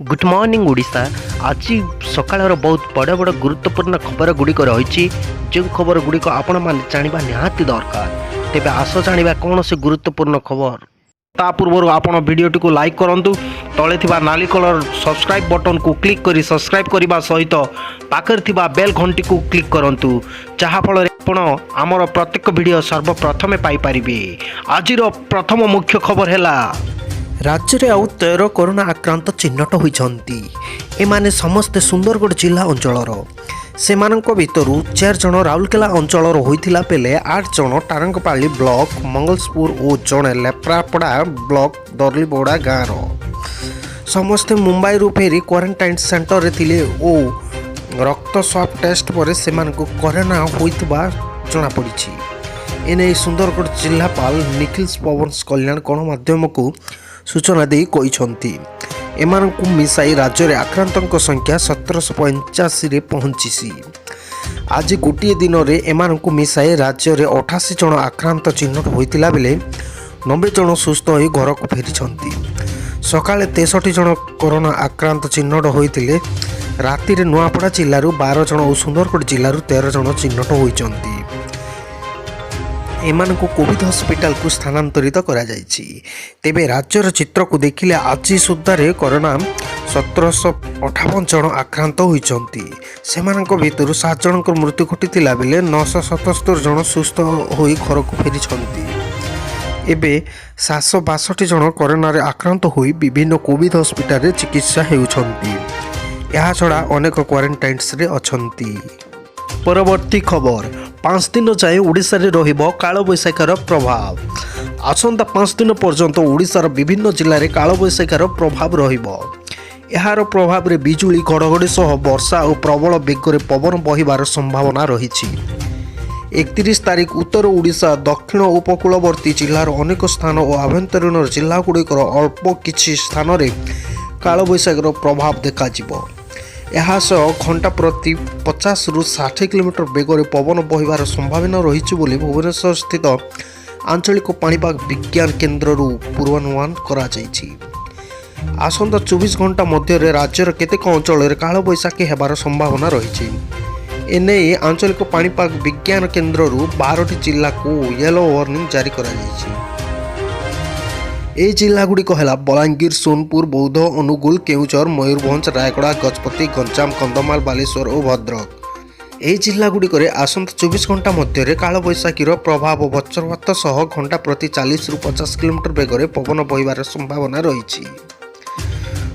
Good morning Odisha. आज सकाळ बहुत बड़ बड़ गुरुत्वपूर्ण खबर गुड़िक रही जो खबर गुड़िक आपण मैंने जाना निहाती दरकार। तेज आस जाना कौन से गुरुत्वपूर्ण खबर ता पूर्व आपण वीडियोटी को लाइक करंतु, तले थिबा नाली कलर सब्सक्राइब बटन को क्लिक करी सब्सक्राइब करने सहित पाखर थिबा बेल घंटी को क्लिक करंतु, जहा फल आपण आमर प्रत्येक वीडियो सर्वप्रथम पाई परिबे। आजिर प्रथम मुख्य खबर है राज्य में आउ 13 कोरोना आक्रांत चिन्हट होती। एमाने समस्ते सुंदरगढ़ जिला अंचलर से भितर 4 जन राउरकेला अंचलर होता बेले 8 जन टारंगपाली ब्लॉक मंगलसपुर और जड़े लेप्रापड़ा ब्लॉक दर्लीबोड़ा गाँव समस्ते मुंबई फेरी क्वारंटाइन सेंटर रे थिले और रक्त स्वाब टेस्ट पर से कोरोना होता जनापड़ी। एने सुंदरगढ़ जिलापाल निखिल पवन कल्याण गणमाध्यम को सूचना दे कहते एमानकु मिसाई राज्य में आक्रांतों संख्या 1785 रे पहुंची। आज गोटे दिन में एमानकु मिसाई राज्य में 88 जन आक्रांत चिन्हट होता बेले 90 जन सुस्थ हो घर को फेरी। सकाଳେ 63 जन कोरोना आक्रांत चिन्हट होते राति नुआपड़ा जिलूर 12 जन और सुंदरगढ़ जिलूर 13 जन चिन्हट होती। एमानकु कोविड हॉस्पिटल को स्थानांतरित करा जायछि। तेबे राज्यर चित्र को देखिले आज सुद्धार कोरोना 1758 जन आक्रांत होइछन्ति। सेमानक भितर 7 जन मृत्यु घटिथिला बेले 977 जन सुस्थ होई घर को फेरिछन्ति। एबे 762 जन कोरोना रे आक्रांत होई विभिन्न कोविड हॉस्पिटल रे चिकित्सा हेउछन्ति। या छड़ा अनेक क्वारंटाइन्स रे अछन्ति। परवर्ती खबर 5 दिन जाए ओडिशा रे रहिबो काल बैशाखीर प्रभाव। आसंता 5 दिन पर्यंत ओडिशार विभिन्न जिले में काल बैशाखीर प्रभाव रहिबो। यार प्रभाव रे बिजुली घड़घड़ी सह वर्षा और प्रबल बेगर पवन बहिबार संभावना रही। 31 तारिख उत्तर ओडिशा दक्षिण उपकूलवर्ती जिलार अनेक स्थान और आभ्यंतरीण जिलागुड़िकर अल्प किछि स्थान रे काल बैशाखीर प्रभाव देखाजिबो। यासह घंटा प्रति 50 रु 60 किलोमीटर बेगर पवन बहिबार संभावना रही भुवनेश्वर स्थित आंचलिक पाणीपाग विज्ञान केन्द्र पूर्वानुमान करा जायछि। आसंता 24 घंटा मध्य राज्यर केतेक अंचल काल बैशाखी हेबार संभावना रही। एने आंचलिक पाणीपाग विज्ञान केन्द्र 12टी जिला को येलो वार्निंग जारी करा जायछि। ए जिलागुड़िक है बलांगीर, सोनपुर, बौद्ध, अनुगुल, केउझर, मयूरभंज, रायगड़ा, गजपति, गंजाम, कंधमाल, बालेश्वर और भद्रक। ए जिलागुड़िक आसंता 24 घंटा मध्य काल बैशाखीर प्रभाव वज्रपात सह घंटा प्रति 40 रु 50 किलोमीटर बेगर पवन बहिबार संभावना रही।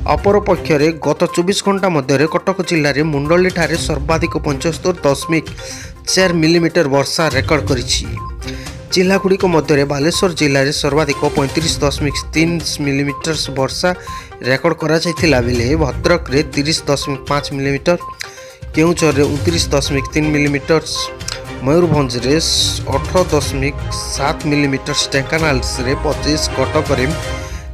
अपरपक्षे गत 24 घंटा मध्य कटक जिले में मुंडली ठारे सर्वाधिक 75.4 मिलीमीटर वर्षा रेकर्ड करिछि। जिलागुड़िक मध्य बालेश्वर जिले में सर्वाधिक 35.3 मिलीमीटर वर्षा रेकर्ड करा जायथिला बेले भद्रक रे 30.5 मिलीमीटर, केउझर रे 29.3 मिलीमीटर, मयूरभंज रे 18.7 मिलीमीटर, ढेंकानाल रे 25, कटक रे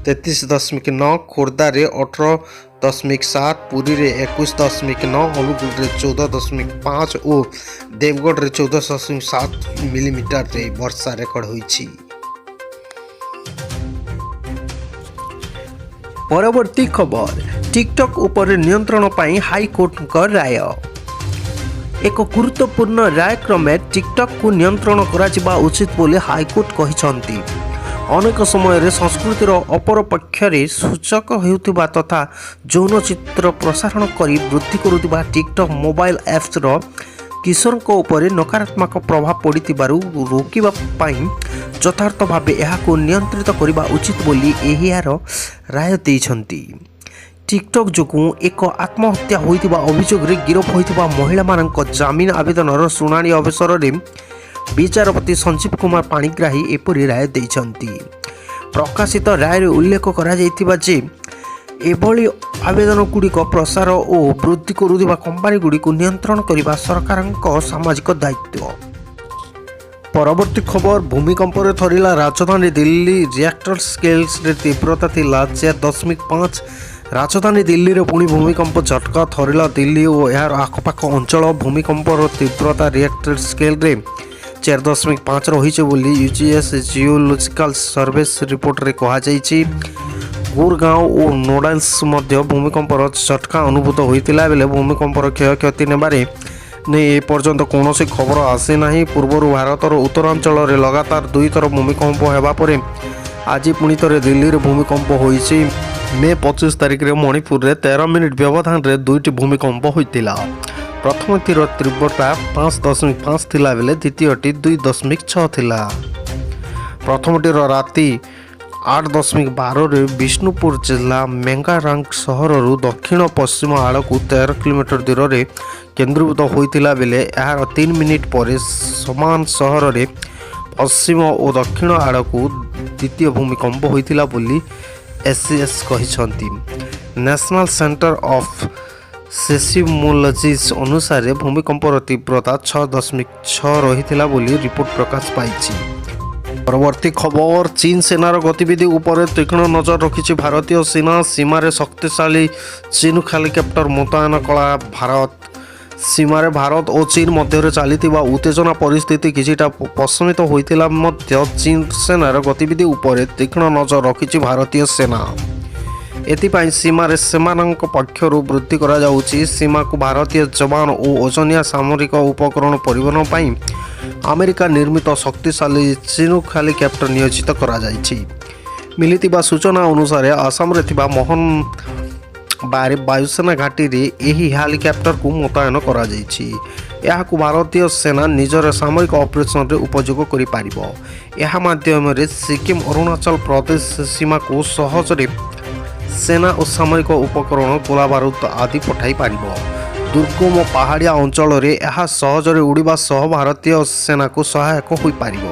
33.9, खोर्धा रे 18.7, पुरी रे 21.9, अनुगुल रे 14.5 और देवगढ़ रे 14.7 मिलीमीटर रे वर्षा रेकर्ड होइछि। परवर्ती खबर टिकटॉक उपर नियंत्रण पाई हाईकोर्ट का राय। एक गुरुत्वपूर्ण राय क्रमे टिकटॉक को नियंत्रण करा उचित बोली हाईकोर्ट कहिसंती। अनेक समय संस्कृतिर अपर पक्षरे सूचक होता तथा यौन चित्र प्रसारण करी वृद्धि करुवा टिकटॉक मोबाइल एप्स किशोर उपर नकारात्मक प्रभाव पड़ू रोकवा यथार्थ भाव यह नियंत्रित करने उचित बोली एहियार राय देइछंती। टिकटॉक जो एक आत्महत्या होइतिबा अभियोग रे गिरफ होइतिबा महिला मानक जामिन आवेदन शुणाणी अवसर में विचारपति संजीव कुमार पाणिग्राही एपरी राय देइछंती। प्रकाशित राय उल्लेख करा जायतिबा जे एभली आवेदन गुड़िक प्रसार और वृद्धि करुवा कंपानी गुड़िक नियंत्रण करने सरकार सामाजिक दायित्व। परवर्ती खबर भूमिकंप थरिला राजधानी दिल्ली। रिएक्टर स्केल्स रे तीव्रता थिला 4.5। राजधानी दिल्ली रे पुणी भूमिकंप झटका थरिला दिल्ली और यार आखपाख अंचल। भूमिकंपर तीव्रता रिएक्टर स्केल रे 4.5 रही यूजीएस जियोलॉजिकल सर्विस रिपोर्ट रे कहा जायछि। ଗୁରଗାଁଓ ଓ ନୋଡାଲ୍ସ ମଧ୍ୟ ଭୂମିକମ୍ପର ଝଟକା ଅନୁଭୂତ ହୋଇଥିଲା ବେଳେ ଭୂମିକମ୍ପର କ୍ଷୟକ୍ଷତି ନେବାରେ ନେଇ ଏପର୍ଯ୍ୟନ୍ତ କୌଣସି ଖବର ଆସିନାହିଁ। ପୂର୍ବରୁ ଭାରତର ଉତ୍ତରାଞ୍ଚଳରେ ଲଗାତାର 2 ଥର ଭୂମିକମ୍ପ ହେବା ପରେ ଆଜି ପୁଣି ଥରେ ଦିଲ୍ଲୀରେ ଭୂମିକମ୍ପ ହୋଇଛି। ମେ 25 ତାରିଖରେ ମଣିପୁରରେ 13 ମିନିଟ୍ ବ୍ୟବଧାନରେ 2ଟି ଭୂମିକମ୍ପ ହୋଇଥିଲା। ପ୍ରଥମଟିର ତୀବ୍ରତା 5.5 ଥିଲା ବେଳେ ଦ୍ୱିତୀୟଟି 2.6 ଥିଲା। ପ୍ରଥମଟିର ରାତି 8.12ରେ ବିଷ୍ଣୁପୁର ଜିଲ୍ଲା ମେଙ୍ଗାରାଙ୍ଗ ସହରରୁ ଦକ୍ଷିଣ ପଶ୍ଚିମ ଆଡ଼କୁ 13 କିଲୋମିଟର ଦୂରରେ କେନ୍ଦ୍ରୀଭୂତ ହୋଇଥିଲା ବେଳେ ଏହାର 3 ମିନିଟ୍ ପରେ ସମାନ ସହରରେ ପଶ୍ଚିମ ଓ ଦକ୍ଷିଣ ଆଡ଼କୁ ଦ୍ୱିତୀୟ ଭୂମିକମ୍ପ ହୋଇଥିଲା ବୋଲି SCS କହିଛନ୍ତି। ନ୍ୟାସନାଲ୍ ସେଣ୍ଟର ଅଫ୍ ସେସିମୋଲୋଜିସ୍ ଅନୁସାରେ ଭୂମିକମ୍ପର ତୀବ୍ରତା 6.6 ରହିଥିଲା ବୋଲି ରିପୋର୍ଟ ପ୍ରକାଶ ପାଇଛି। ପରବର୍ତ୍ତୀ ଖବର, ଚୀନ ସେନାର ଗତିବିଧି ଉପରେ ତୀକ୍ଷ୍ଣ ନଜର ରଖିଛି ଭାରତୀୟ ସେନା। ସୀମାରେ ଶକ୍ତିଶାଳୀ ଚିନୁକ୍ ହେଲିକପ୍ଟର ମୁତୟନ କଲା ଭାରତ। ସୀମାରେ ଭାରତ ଓ ଚୀନ ମଧ୍ୟରେ ଚାଲିଥିବା ଉତ୍ତେଜନା ପରିସ୍ଥିତି କିଛିଟା ପ୍ରଶମିତ ହୋଇଥିଲା ମଧ୍ୟ ଚୀନ ସେନାର ଗତିବିଧି ଉପରେ ତୀକ୍ଷ୍ଣ ନଜର ରଖିଛି ଭାରତୀୟ ସେନା। ଏଥିପାଇଁ ସୀମାରେ ସେମାନଙ୍କ ପକ୍ଷରୁ ବୃଦ୍ଧି କରାଯାଉଛି। ସୀମାକୁ ଭାରତୀୟ ଯବାନ ଓ ଓଜନିଆ ସାମରିକ ଉପକରଣ ପରିବହନ ପାଇଁ ଆମେରିକା ନିର୍ମିତ ଶକ୍ତିଶାଳୀ ଚିନୁକ୍ ହେଲିକପ୍ଟର ନିୟୋଜିତ କରାଯାଇଛି। ମିଳିଥିବା ସୂଚନା ଅନୁସାରେ ଆସାମରେ ଥିବା ମୋହନବାରୀ ବାୟୁସେନା ଘାଟିରେ ଏହି ହେଲିକପ୍ଟରକୁ ମୁତୟନ କରାଯାଇଛି। ଏହାକୁ ଭାରତୀୟ ସେନା ନିଜର ସାମରିକ ଅପରେସନରେ ଉପଯୋଗ କରିପାରିବ। ଏହା ମାଧ୍ୟମରେ ସିକିମ୍ ଅରୁଣାଚଳ ପ୍ରଦେଶ ସୀମାକୁ ସହଜରେ ସେନା ଓ ସାମରିକ ଉପକରଣ ଗୋଳାବାରୁଦ ଆଦି ପଠାଇ ପାରିବ। ଦୁର୍ଗମ ପାହାଡ଼ିଆ ଅଞ୍ଚଳରେ ଏହା ସହଜରେ ଉଡ଼ିବା ସହ ଭାରତୀୟ ସେନାକୁ ସହାୟକ ହୋଇପାରିବ।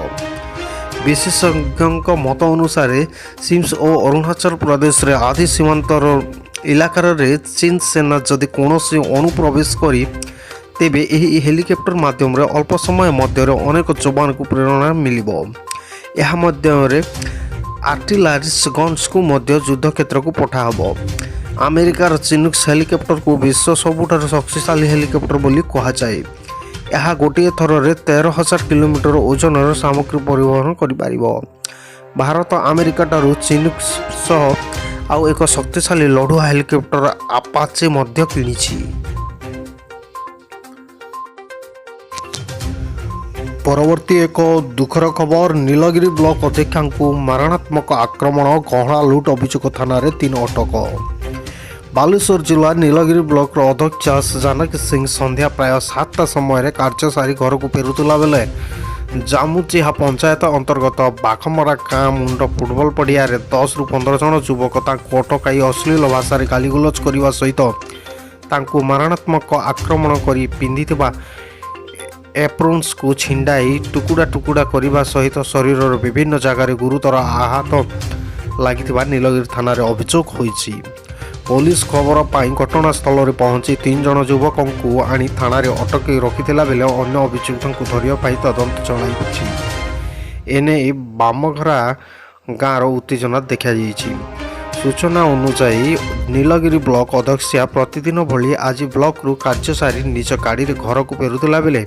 ବିଶେଷଜ୍ଞଙ୍କ ମତ ଅନୁସାରେ ସିମ୍ସ ଓ ଅରୁଣାଚଳ ପ୍ରଦେଶରେ ଆଦି ସୀମାନ୍ତର ଇଲାକାରେ ଚୀନ ସେନା ଯଦି କୌଣସି ଅନୁପ୍ରବେଶ କରି ତେବେ ଏହି ହେଲିକପ୍ଟର ମାଧ୍ୟମରେ ଅଳ୍ପ ସମୟ ମଧ୍ୟରେ ଅନେକ ଯବାନଙ୍କୁ ପ୍ରେରଣା ମିଳିବ। ଏହା ମଧ୍ୟରେ ଆର୍ଟିଲାରିସ୍ ଗନ୍ସକୁ ମଧ୍ୟ ଯୁଦ୍ଧକ୍ଷେତ୍ରକୁ ପଠାହେବ। ଆମେରିକାର ଚିନୁକ୍ ହେଲିକପ୍ଟରକୁ ବିଶ୍ୱ ସବୁଠାରୁ ଶକ୍ତିଶାଳୀ ହେଲିକପ୍ଟର ବୋଲି କୁହାଯାଏ। ଏହା ଗୋଟିଏ ଥରରେ 13,000 କିଲୋମିଟର ଓଜନର ସାମଗ୍ରୀ ପରିବହନ କରିପାରିବ। ଭାରତ ଆମେରିକାଠାରୁ ଚିନୁକ୍ ସହ ଆଉ ଏକ ଶକ୍ତିଶାଳୀ ଲଢୁଆ ହେଲିକପ୍ଟର ଆପାଚେ ମଧ୍ୟ କିଣିଛି। ପରବର୍ତ୍ତୀ ଏକ ଦୁଃଖର ଖବର, ନୀଳଗିରି ବ୍ଲକ ଅଧ୍ୟକ୍ଷାଙ୍କୁ ମାରଣାତ୍ମକ ଆକ୍ରମଣ, ଗହଣା ଲୁଟ୍ ଅଭିଯୋଗ ଥାନାରେ 3 ଅଟକ। ବାଲେଶ୍ୱର ଜିଲ୍ଲା ନୀଳଗିରି ବ୍ଲକର ଅଧ୍ୟକ୍ଷା ଜାନକୀ ସିଂ ସନ୍ଧ୍ୟା ପ୍ରାୟ 7ଟା ସମୟରେ କାର୍ଯ୍ୟ ସାରି ଘରକୁ ଫେରୁଥିଲା ବେଳେ ଜାମୁଚିହା ପଞ୍ଚାୟତ ଅନ୍ତର୍ଗତ ବାଘମରା ଗାଁ ମୁଣ୍ଡ ଫୁଟବଲ ପଡ଼ିଆରେ 10ରୁ 15 ଜଣ ଯୁବକ ତାଙ୍କୁ ଅଟକାଇ ଅଶ୍ଳୀଳ ଭାଷାରେ ଗାଳିଗୁଲଜ କରିବା ସହିତ ତାଙ୍କୁ ମାରଣାତ୍ମକ ଆକ୍ରମଣ କରି ପିନ୍ଧିଥିବା ଏପ୍ରୋନ୍ସକୁ ଛିଣ୍ଡାଇ ଟୁକୁଡ଼ା ଟୁକୁଡ଼ା କରିବା ସହିତ ଶରୀରର ବିଭିନ୍ନ ଜାଗାରେ ଗୁରୁତର ଆହତ ଲାଗିଥିବା ନୀଳଗିରି ଥାନାରେ ଅଭିଯୋଗ ହୋଇଛି। ପୋଲିସ ଖବର ପାଇ ଘଟଣାସ୍ଥଳରେ ପହଞ୍ଚି 3 ଜଣ ଯୁବକଙ୍କୁ ଆଣି ଥାନାରେ ଅଟକାଇ ରଖିଥିଲା ବେଳେ ଅନ୍ୟ ଅଭିଯୁକ୍ତଙ୍କୁ ଧରିବା ପାଇଁ ତଦନ୍ତ ଚଳାଇଛି। ଏନେଇ ବାମଘରା ଗାଁର ଉତ୍ତେଜନା ଦେଖାଯାଇଛି। ସୂଚନା ଅନୁଯାୟୀ ନୀଳଗିରି ବ୍ଲକ ଅଧ୍ୟକ୍ଷା ପ୍ରତିଦିନ ଭଳି ଆଜି ବ୍ଲକରୁ କାର୍ଯ୍ୟ ସାରି ନିଜ ଗାଡ଼ିରେ ଘରକୁ ଫେରୁଥିଲା ବେଳେ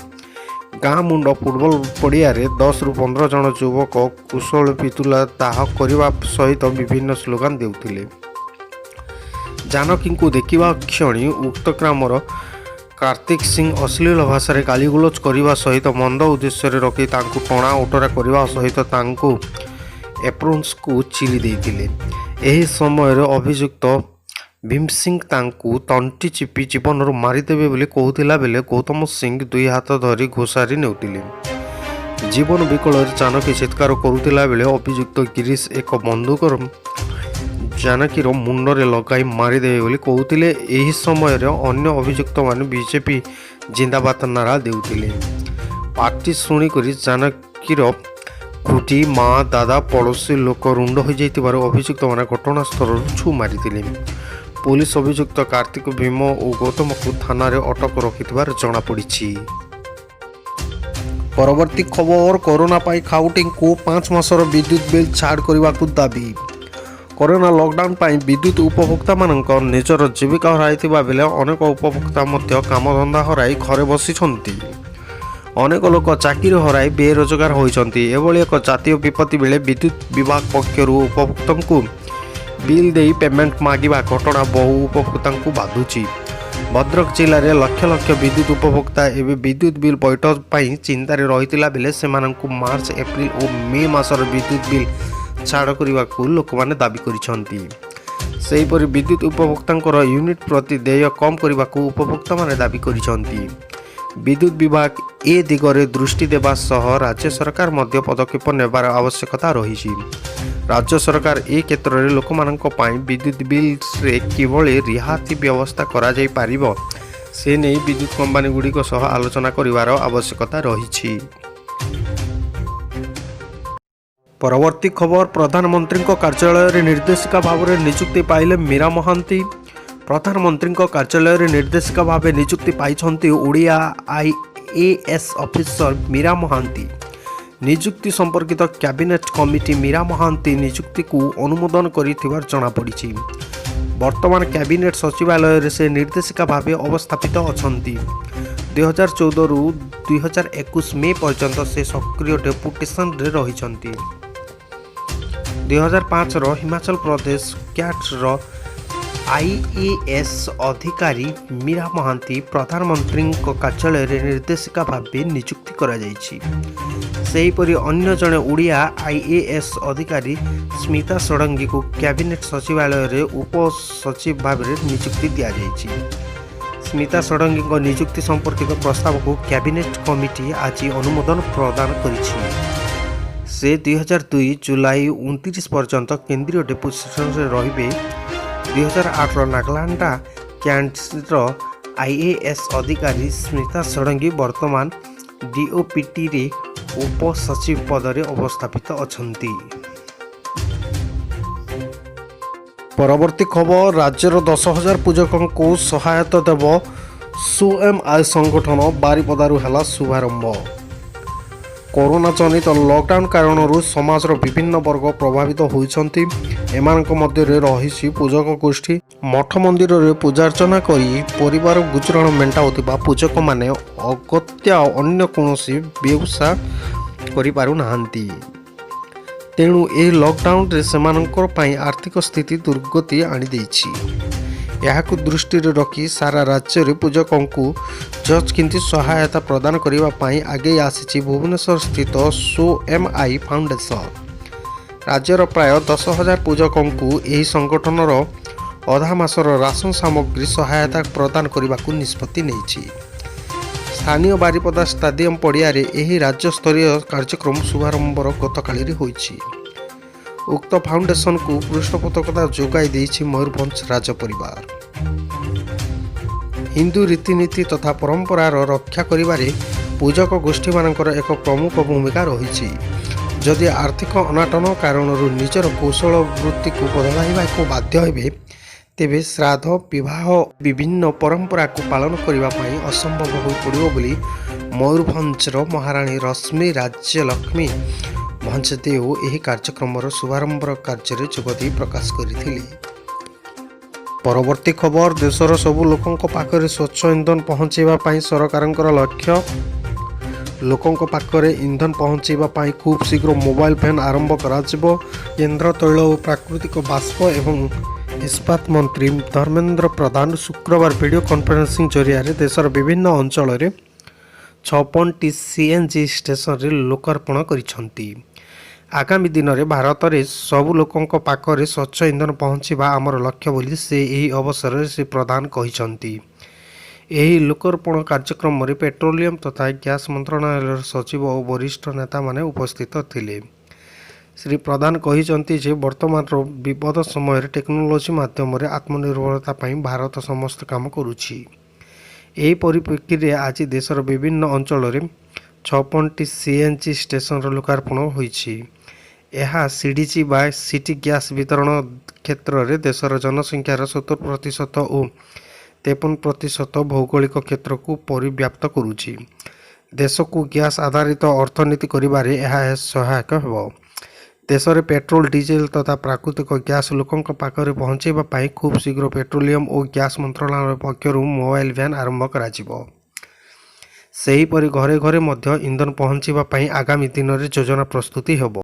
ଗାଁ ମୁଣ୍ଡ ଫୁଟବଲ ପଡ଼ିଆରେ 10ରୁ 15 ଜଣ ଯୁବକ କୁଶଳ ପିତୁଲା ଦାହ କରିବା ସହିତ ବିଭିନ୍ନ ସ୍ଲୋଗାନ ଦେଉଥିଲେ। ଜାନକୀଙ୍କୁ ଦେଖିବା କ୍ଷଣି ଉକ୍ତ ଗ୍ରାମର କାର୍ତ୍ତିକ ସିଂ ଅଶ୍ଳୀଳ ଭାଷାରେ ଗାଳିଗୁଲଜ କରିବା ସହିତ ମନ୍ଦ ଉଦ୍ଦେଶ୍ୟରେ ରଖି ତାଙ୍କୁ ଟଣା ଓଟରା କରିବା ସହିତ ତାଙ୍କୁ ଏପ୍ରୋନ୍ସକୁ ଚିରି ଦେଇଥିଲେ। ଏହି ସମୟରେ ଅଭିଯୁକ୍ତ ଭୀମ ସିଂ ତାଙ୍କୁ ତଣ୍ଟି ଚିପି ଜୀବନରୁ ମାରିଦେବେ ବୋଲି କହୁଥିଲା ବେଳେ ଗୌତମ ସିଂ 2 ହାତ ଧରି ଘୋଷାରି ନେଉଥିଲେ। ଜୀବନ ବିକଳରେ ଜାନକୀ ଚିତ୍କାର କରୁଥିଲା ବେଳେ ଅଭିଯୁକ୍ତ ଗିରିଶ ଏକ ବନ୍ଧୁକର ଜାନକୀର ମୁଣ୍ଡରେ ଲଗାଇ ମାରିଦେବେ ବୋଲି କହୁଥିଲେ। ଏହି ସମୟରେ ଅନ୍ୟ ଅଭିଯୁକ୍ତମାନେ ବିଜେପି ଜିନ୍ଦାବାଦ ନାରା ଦେଉଥିଲେ। ପାର୍ଟି ଶୁଣିକରି ଜାନକୀର ଖୁଟି ମା ଦାଦା ପଡ଼ୋଶୀ ଲୋକ ରୁଣ୍ଡ ହୋଇଯାଇଥିବାରୁ ଅଭିଯୁକ୍ତମାନେ ଘଟଣାସ୍ଥଳରୁ ଛୁ ମାରିଥିଲେ। ପୋଲିସ ଅଭିଯୁକ୍ତ କାର୍ତ୍ତିକ, ଭୀମ ଓ ଗୌତମକୁ ଥାନାରେ ଅଟକ ରଖିଥିବାର ଜଣାପଡ଼ିଛି। ପରବର୍ତ୍ତୀ ଖବର, କରୋନା ପାଇଁ ଖାଉଟିଙ୍କୁ 5 ମାସର ବିଦ୍ୟୁତ୍ ବିଲ୍ ଛାଡ଼ କରିବାକୁ ଦାବି। କରୋନା ଲକଡାଉନ୍ ପାଇଁ ବିଦ୍ୟୁତ୍ ଉପଭୋକ୍ତାମାନଙ୍କ ନିଜର ଜୀବିକା ହରାଇଥିବା ବେଳେ ଅନେକ ଉପଭୋକ୍ତା ମଧ୍ୟ କାମଧନ୍ଦା ହରାଇ ଘରେ ବସିଛନ୍ତି। ଅନେକ ଲୋକ ଚାକିରି ହରାଇ ବେରୋଜଗାର ହୋଇଛନ୍ତି। ଏଭଳି ଏକ ଜାତୀୟ ବିପତ୍ତି ବେଳେ ବିଦ୍ୟୁତ୍ ବିଭାଗ ପକ୍ଷରୁ ଉପଭୋକ୍ତାଙ୍କୁ ବିଲ୍ ଦେଇ ପେମେଣ୍ଟ ମାଗିବା ଘଟଣା ବହୁ ଉପଭୋକ୍ତାଙ୍କୁ ବାଧୁଛି। ଭଦ୍ରକ ଜିଲ୍ଲାରେ ଲକ୍ଷ ଲକ୍ଷ ବିଦ୍ୟୁତ୍ ଉପଭୋକ୍ତା ଏବେ ବିଦ୍ୟୁତ୍ ବିଲ୍ ପୈଠ ପାଇଁ ଚିନ୍ତାରେ ରହିଥିଲା ବେଳେ ସେମାନଙ୍କୁ ମାର୍ଚ୍ଚ, ଏପ୍ରିଲ ଓ ମେ ମାସର ବିଦ୍ୟୁତ୍ ବିଲ୍ ଛାଡ଼ କରିବାକୁ ଲୋକମାନେ ଦାବି କରିଛନ୍ତି। ସେହିପରି ବିଦ୍ୟୁତ୍ ଉପଭୋକ୍ତାଙ୍କର ୟୁନିଟ୍ ପ୍ରତି ଦେୟ କମ୍ କରିବାକୁ ଉପଭୋକ୍ତାମାନେ ଦାବି କରିଛନ୍ତି। ବିଦ୍ୟୁତ୍ ବିଭାଗ ଏ ଦିଗରେ ଦୃଷ୍ଟି ଦେବା ସହ ରାଜ୍ୟ ସରକାର ମଧ୍ୟ ପଦକ୍ଷେପ ନେବାର ଆବଶ୍ୟକତା ରହିଛି। ରାଜ୍ୟ ସରକାର ଏ କ୍ଷେତ୍ରରେ ଲୋକମାନଙ୍କ ପାଇଁ ବିଦ୍ୟୁତ୍ ବିଲ୍ରେ କିଭଳି ରିହାତି ବ୍ୟବସ୍ଥା କରାଯାଇପାରିବ ସେ ନେଇ ବିଦ୍ୟୁତ୍ କମ୍ପାନୀଗୁଡ଼ିକ ସହ ଆଲୋଚନା କରିବାର ଆବଶ୍ୟକତା ରହିଛି। ପରବର୍ତ୍ତୀ ଖବର, ପ୍ରଧାନମନ୍ତ୍ରୀଙ୍କ କାର୍ଯ୍ୟାଳୟରେ ନିର୍ଦ୍ଦେଶିକା ଭାବରେ ନିଯୁକ୍ତି ପାଇଲେ ମୀରା ମହାନ୍ତି। ପ୍ରଧାନମନ୍ତ୍ରୀଙ୍କ କାର୍ଯ୍ୟାଳୟରେ ନିର୍ଦ୍ଦେଶିକା ଭାବେ ନିଯୁକ୍ତି ପାଇଛନ୍ତି ଓଡ଼ିଆ IAS ଅଫିସର ମୀରା ମହାନ୍ତି। ନିଯୁକ୍ତି ସମ୍ପର୍କିତ କ୍ୟାବିନେଟ୍ କମିଟି ମୀରା ମହାନ୍ତି ନିଯୁକ୍ତିକୁ ଅନୁମୋଦନ କରିଥିବାର ଜଣାପଡ଼ିଛି। ବର୍ତ୍ତମାନ କ୍ୟାବିନେଟ୍ ସଚିବାଳୟରେ ସେ ନିର୍ଦ୍ଦେଶିକା ଭାବେ ଅବସ୍ଥାପିତ ଅଛନ୍ତି। 2014ରୁ 2021 ମେ ପର୍ଯ୍ୟନ୍ତ ସେ ସକ୍ରିୟ ଡେପୁଟେସନରେ ରହିଛନ୍ତି। 2005ର ହିମାଚଳ ପ୍ରଦେଶ କ୍ୟାଟ୍ର IAS ଅଧିକାରୀ ମୀରା ମହାନ୍ତି ପ୍ରଧାନମନ୍ତ୍ରୀଙ୍କ କାର୍ଯ୍ୟାଳୟରେ ନିର୍ଦ୍ଦେଶିକା ଭାବେ ନିଯୁକ୍ତି କରାଯାଇଛି। ସେହିପରି ଅନ୍ୟ ଜଣେ ଓଡ଼ିଆ IAS ଅଧିକାରୀ ସ୍ମିତା ଷଡ଼ଙ୍ଗୀଙ୍କୁ କ୍ୟାବିନେଟ୍ ସଚିବାଳୟରେ ଉପସଚିବ ଭାବରେ ନିଯୁକ୍ତି ଦିଆଯାଇଛି। ସ୍ମିତା ଷଡ଼ଙ୍ଗୀଙ୍କ ନିଯୁକ୍ତି ସମ୍ପର୍କିତ ପ୍ରସ୍ତାବକୁ କ୍ୟାବିନେଟ୍ କମିଟି ଆଜି ଅନୁମୋଦନ ପ୍ରଦାନ କରିଛି। ସେ 2002 ଜୁଲାଇ 29 ପର୍ଯ୍ୟନ୍ତ କେନ୍ଦ୍ରୀୟ ଡେପୁଟେସନରେ ରହିବେ। 2008ର ନାଗାଲାଣ୍ଡ କ୍ୟାଣ୍ଟର IAS ଅଧିକାରୀ ସ୍ମିତା ଷଡ଼ଙ୍ଗୀ ବର୍ତ୍ତମାନ DOPTରେ ଉପସଚିବ ପଦରେ ଅବସ୍ଥାପିତ ଅଛନ୍ତି। ପରବର୍ତ୍ତୀ ଖବର, ରାଜ୍ୟର 10,000 ପୂଜକଙ୍କୁ ସହାୟତା ଦେବ SWMI ସଂଗଠନ, ବାରିପଦାରୁ ହେଲା ଶୁଭାରମ୍ଭ। କରୋନା ଜନିତ ଲକଡାଉନ କାରଣରୁ ସମାଜର ବିଭିନ୍ନ ବର୍ଗ ପ୍ରଭାବିତ ହୋଇଛନ୍ତି। ଏମାନଙ୍କ ମଧ୍ୟରେ ରହିଛି ପୂଜକ ଗୋଷ୍ଠୀ। ମଠ ମନ୍ଦିରରେ ପୂଜାର୍ଚ୍ଚନା କରି ପରିବାର ଗୁଜୁରାଣ ମେଣ୍ଟାଉଥିବା ପୂଜକମାନେ ଅଗତ୍ୟା ଅନ୍ୟ କୌଣସି ବ୍ୟବସାୟ କରିପାରୁନାହାନ୍ତି। ତେଣୁ ଏହି ଲକଡାଉନରେ ସେମାନଙ୍କ ପାଇଁ ଆର୍ଥିକ ସ୍ଥିତି ଦୁର୍ଗତି ଆଣିଦେଇଛି। ଏହାକୁ ଦୃଷ୍ଟିରେ ରଖି ସାରା ରାଜ୍ୟରେ ପୂଜକଙ୍କୁ ଯତ୍କିଞ୍ଚି ସହାୟତା ପ୍ରଦାନ କରିବା ପାଇଁ ଆଗେଇ ଆସିଛି ଭୁବନେଶ୍ୱର ସ୍ଥିତ SWMI ଫାଉଣ୍ଡେସନ। ରାଜ୍ୟର ପ୍ରାୟ 10,000 ପୂଜକଙ୍କୁ ଏହି ସଂଗଠନର ଅଧା ମାସର ରାସନ ସାମଗ୍ରୀ ସହାୟତା ପ୍ରଦାନ କରିବାକୁ ନିଷ୍ପତ୍ତି ନେଇଛି। ସ୍ଥାନୀୟ ବାରିପଦା ଷ୍ଟାଡିୟମ ପଡ଼ିଆରେ ଏହି ରାଜ୍ୟସ୍ତରୀୟ କାର୍ଯ୍ୟକ୍ରମ ଶୁଭାରମ୍ଭର ଗତକାଲି ହୋଇଛି। ଉକ୍ତ ଫାଉଣ୍ଡେସନକୁ ପୃଷ୍ଠପୋଷକତା ଯୋଗାଇ ଦେଇଛି ମୟୂରଭଞ୍ଜ ରାଜ ପରିବାର। ହିନ୍ଦୁ ରୀତିନୀତି ତଥା ପରମ୍ପରାର ରକ୍ଷା କରିବାରେ ପୂଜକ ଗୋଷ୍ଠୀମାନଙ୍କର ଏକ ପ୍ରମୁଖ ଭୂମିକା ରହିଛି। ଯଦି ଆର୍ଥିକ ଅନାଟନ କାରଣରୁ ନିଜର କୌଶଳ ବୃତ୍ତିକୁ ବଦଳାଇବାକୁ ବାଧ୍ୟ ହେବେ, ତେବେ ଶ୍ରାଦ୍ଧ, ବିବାହ ବିଭିନ୍ନ ପରମ୍ପରାକୁ ପାଳନ କରିବା ପାଇଁ ଅସମ୍ଭବ ହୋଇପଡ଼ିବ ବୋଲି ମୟୂରଭଞ୍ଜର ମହାରାଣୀ ରଶ୍ମି ରାଜ୍ୟଲକ୍ଷ୍ମୀ ଭଞ୍ଜଦେଓ ଏହି କାର୍ଯ୍ୟକ୍ରମର ଶୁଭାରମ୍ଭ କାର୍ଯ୍ୟରେ ଯୋଗଦେଇ ପ୍ରକାଶ କରିଥିଲେ। ପରବର୍ତ୍ତୀ ଖବର, ଦେଶର ସବୁ ଲୋକଙ୍କ ପାଖରେ ସ୍ୱଚ୍ଛ ଇନ୍ଧନ ପହଞ୍ଚାଇବା ପାଇଁ ସରକାରଙ୍କର ଲକ୍ଷ୍ୟ। ଲୋକଙ୍କ ପାଖରେ ଇନ୍ଧନ ପହଞ୍ଚାଇବା ପାଇଁ ଖୁବ୍ ଶୀଘ୍ର ମୋବାଇଲ ଭ୍ୟାନ୍ ଆରମ୍ଭ କରାଯିବ। କେନ୍ଦ୍ର ତୈଳ ଓ ପ୍ରାକୃତିକ ବାଷ୍ପ ଏବଂ ଇସ୍ପାତ ମନ୍ତ୍ରୀ ଧର୍ମେନ୍ଦ୍ର ପ୍ରଧାନ ଶୁକ୍ରବାର ଭିଡ଼ିଓ କନଫରେନ୍ସିଂ ଜରିଆରେ ଦେଶର ବିଭିନ୍ନ ଅଞ୍ଚଳରେ 56ଟି CNG ଷ୍ଟେସନରେ ଲୋକାର୍ପଣ କରିଛନ୍ତି। ଆଗାମୀ ଦିନରେ ଭାରତରେ ସବୁ ଲୋକଙ୍କ ପାଖରେ ସ୍ୱଚ୍ଛ ଇନ୍ଧନ ପହଞ୍ଚିବା ଆମର ଲକ୍ଷ୍ୟ ବୋଲି ସେ ଏହି ଅବସରରେ ଶ୍ରୀ ପ୍ରଧାନ କହିଛନ୍ତି। ଏହି ଲୋକାର୍ପଣ କାର୍ଯ୍ୟକ୍ରମରେ ପେଟ୍ରୋଲିୟମ ତଥା ଗ୍ୟାସ୍ ମନ୍ତ୍ରଣାଳୟର ସଚିବ ଓ ବରିଷ୍ଠ ନେତାମାନେ ଉପସ୍ଥିତ ଥିଲେ। ଶ୍ରୀ ପ୍ରଧାନ କହିଛନ୍ତି ଯେ ବର୍ତ୍ତମାନର ବିପଦ ସମୟରେ ଟେକ୍ନୋଲୋଜି ମାଧ୍ୟମରେ ଆତ୍ମନିର୍ଭରତା ପାଇଁ ଭାରତ ସମସ୍ତ କାମ କରୁଛି। ଏହି ପରିପ୍ରେକ୍ଷୀରେ ଆଜି ଦେଶର ବିଭିନ୍ନ ଅଞ୍ଚଳରେ 56ଟି CNG ଷ୍ଟେସନର ଲୋକାର୍ପଣ ହୋଇଛି। ଏହା CDG ବା ସିଟି ଗ୍ୟାସ୍ ବିତରଣ କ୍ଷେତ୍ରରେ ଦେଶର ଜନସଂଖ୍ୟାର 70% ଓ 53% ଭୌଗୋଳିକ କ୍ଷେତ୍ରକୁ ପରିବ୍ୟାପ୍ତ କରୁଛି। ଦେଶକୁ ଗ୍ୟାସ୍ ଆଧାରିତ ଅର୍ଥନୀତି କରିବାରେ ଏହା ସହାୟକ ହେବ। ଦେଶରେ ପେଟ୍ରୋଲ, ଡିଜେଲ ତଥା ପ୍ରାକୃତିକ ଗ୍ୟାସ୍ ଲୋକଙ୍କ ପାଖରେ ପହଞ୍ଚାଇବା ପାଇଁ ଖୁବ୍ ଶୀଘ୍ର ପେଟ୍ରୋଲିୟମ ଓ ଗ୍ୟାସ୍ ମନ୍ତ୍ରଣାଳୟ ପକ୍ଷରୁ ମୋବାଇଲ ଭ୍ୟାନ୍ ଆରମ୍ଭ କରାଯିବ। ସେହିପରି ଘରେ ଘରେ ମଧ୍ୟ ଇନ୍ଧନ ପହଞ୍ଚାଇବା ପାଇଁ ଆଗାମୀ ଦିନରେ ଯୋଜନା ପ୍ରସ୍ତୁତି ହେବ।